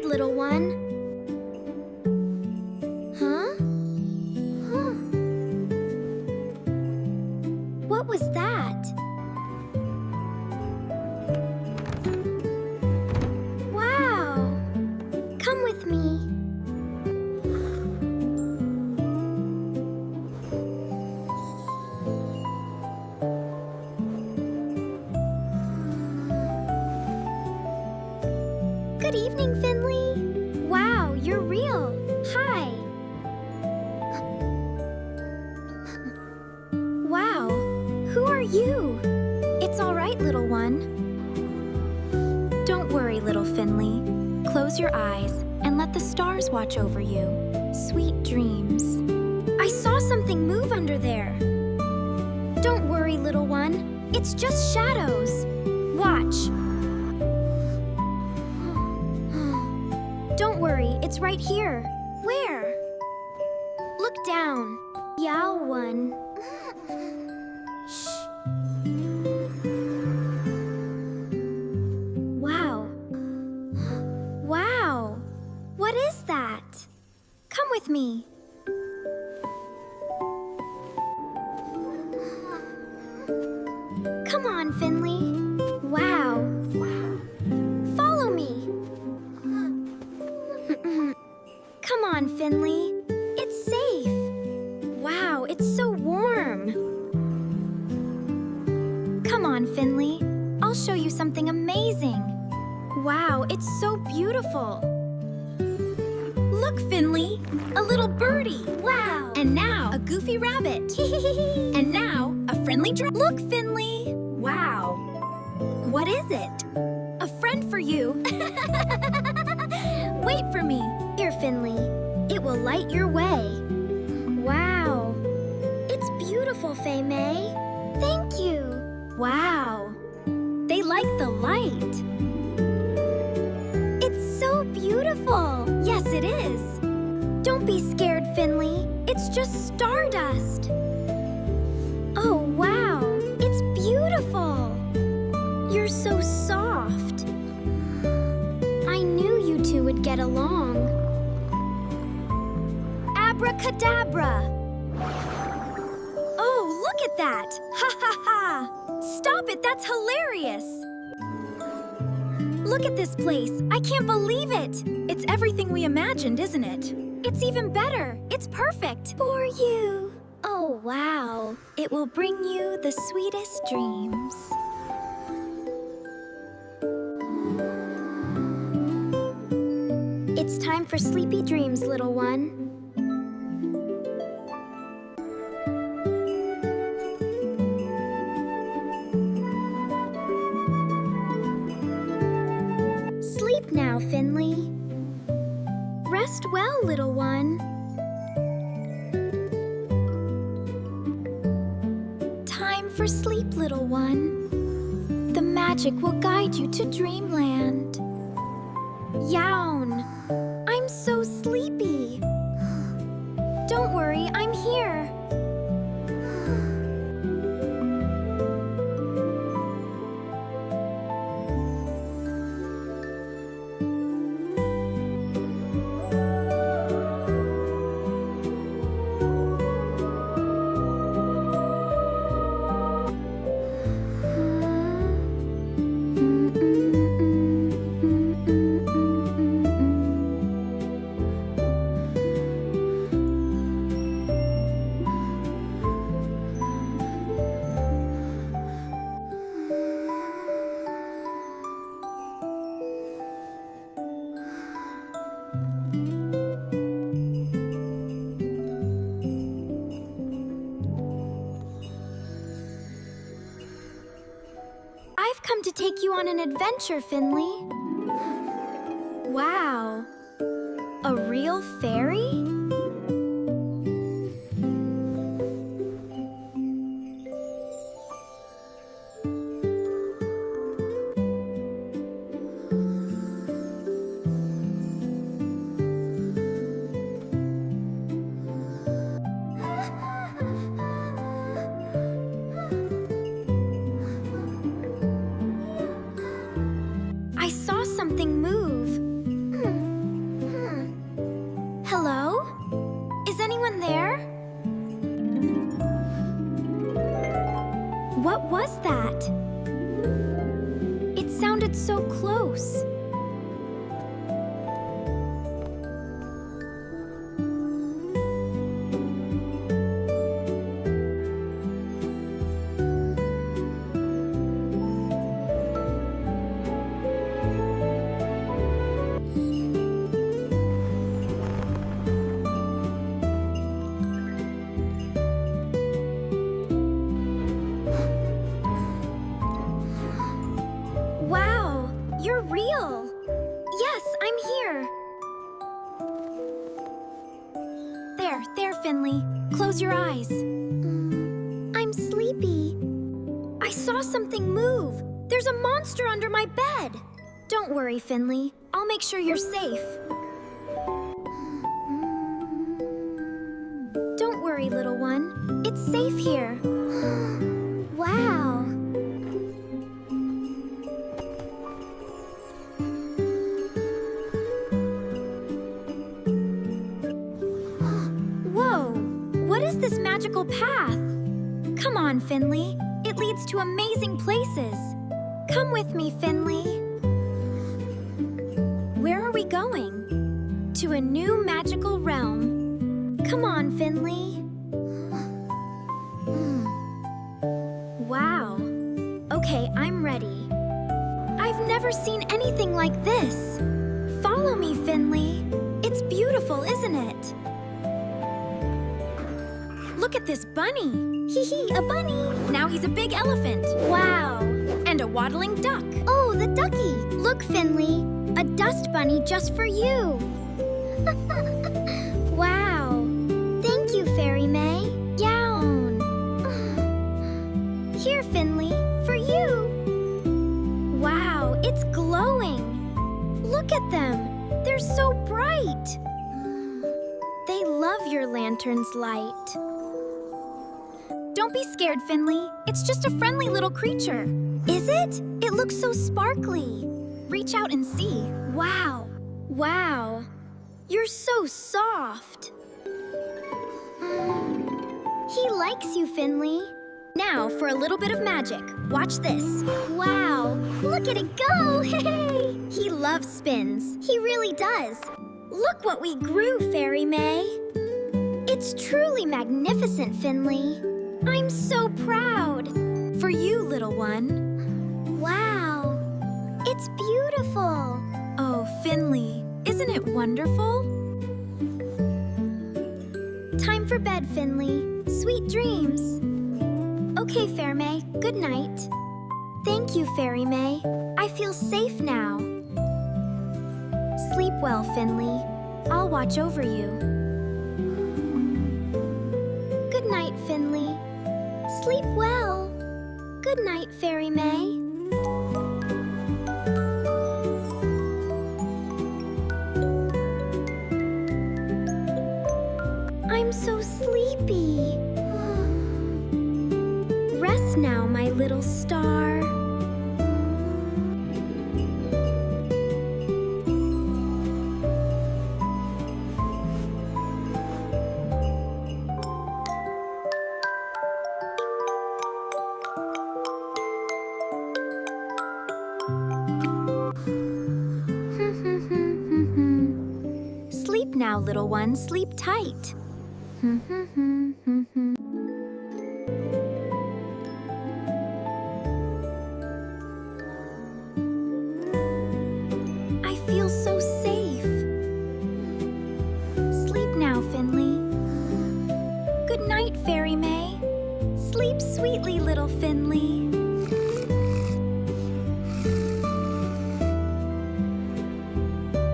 little one. Huh? What was that? Wow! Come with me. Good evening, Finley. Wow, you're real. Hi. Wow, who are you? It's all right, little one. Don't worry, little Finley. Close your eyes and let the stars watch over you. Sweet dreams. I saw something move under there. Don't worry, little one. It's just shadows. Watch. Don't worry, it's right here. Where? Look down. Yao one. Shh. Wow. Wow. What is that? Come with me. Come on, Finley. Wow. Follow me. Come on, Finley. It's safe. Wow, it's so warm. Come on, Finley. I'll show you something amazing. Wow, it's so beautiful. Look, Finley, a little birdie. Wow. And now a goofy rabbit. And now a friendly Look, Finley. Wow. What is it? A friend for you. Wait for me. Here, Finley. It will light your way. Wow. It's beautiful, Fei Mei. Thank you. Wow. They like the light. It's so beautiful. Yes, it is. Don't be scared, Finley. It's just stardust. Oh, wow. It's beautiful. You're so soft. I knew you two would get along. Abracadabra! Oh, look at that! Ha ha ha! Stop it, that's hilarious! Look at this place. I can't believe it! It's everything we imagined, isn't it? It's even better. It's perfect. For you. Oh, wow. It will bring you the sweetest dreams. It's time for sleepy dreams, little one. Sleep now, Finley. Rest well, little one. Time for sleep, little one. The magic will guide you to Dreamland. Yawn. I'm so sleepy. Don't worry, I'm here. I've come to take you on an adventure, Finley. Wow. A real fairy? Something move. There, Finley. Close your eyes. I'm sleepy. I saw something move. There's a monster under my bed. Don't worry, Finley. I'll make sure you're safe. Don't worry, little one. It's safe here. Wow. Whoa! What is this magical path? Come on, Finley. It leads to amazing places. Come with me, Finley. Where are we going? To a new magical realm. Come on, Finley. Wow. Okay, I'm ready. I've never seen anything like this. Follow me, Finley. It's beautiful, isn't it? Look at this bunny. Hee, a bunny. Now he's a big elephant. Wow. And a waddling duck. Oh, the ducky. Look, Finley. A dust bunny just for you. Wow. Thank you, Fairy May. Gown. Here, Finley, for you. Wow, it's glowing. Look at them. They're so bright. They love your lantern's light. Don't be scared, Finley. It's just a friendly little creature. Is it? It looks so sparkly. Reach out and see. Wow. Wow. You're so soft. He likes you, Finley. Now for a little bit of magic. Watch this. Wow. Look at it go. Hey! He loves spins. He really does. Look what we grew, Fairy May. It's truly magnificent, Finley. I'm so proud. For you, little one. Wow. It's beautiful. Oh, Finley, isn't it wonderful? Time for bed, Finley. Sweet dreams. Okay, Fair May, good night. Thank you, Fairy May. I feel safe now. Sleep well, Finley. I'll watch over you. Good night, Finley. Sleep well. Good night, Fairy May. I'm so sleepy. Rest now, my little star. Sleep now, little one. Sleep tight. I feel so safe. Sleep now, Finley. Good night, Fairy May. Sleep sweetly, little Finley.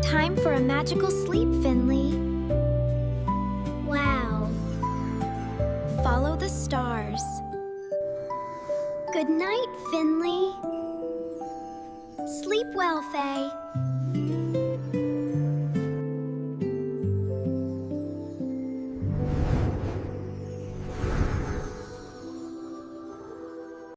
Time for a magical sleep, Finley. Wow. Follow the stars. Good night, Finley. Sleep well, Faye.